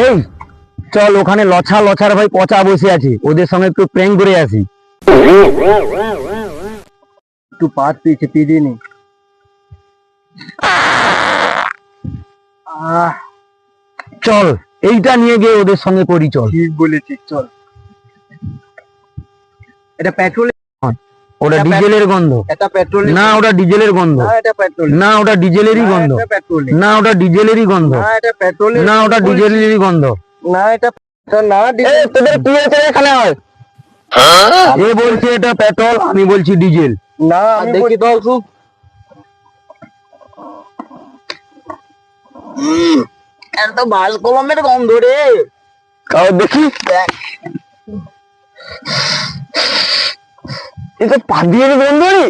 এই চল, ওখানে লছা লছার ভাই পচা বসে আছে, ওদের সঙ্গে একটু প্র্যাঙ্ক করে আসি। একটু পাত পেয়েছে, পেয়ে নি। চল এইটা নিয়ে গিয়ে ওদের সঙ্গে করি, চল। ঠিক বলেছিস, চল। এটা পেট্রোল, ওটা ডিজেলের গন্ধ। এটা পেট্রোল না, ওটা ডিজেলের গন্ধ। না, এটা পেট্রোল না, ওটা ডিজেলেরই গন্ধ। না, ওটা ডিজেলেরই গন্ধ। না, এটা পেট্রোল না, ওটা ডিজেলেরই গন্ধ। না, এটা না, তোদের কি হয়েছে এখানে? হয় এ বলছে এটা পেট্রোল, আমি বলছি ডিজেল। না, আমি দেখি তো খুব এত বাল কলমের গন্ধ রে। কাউ দেখি, দেখ এটা পাদিয়ে গন্ধ রে।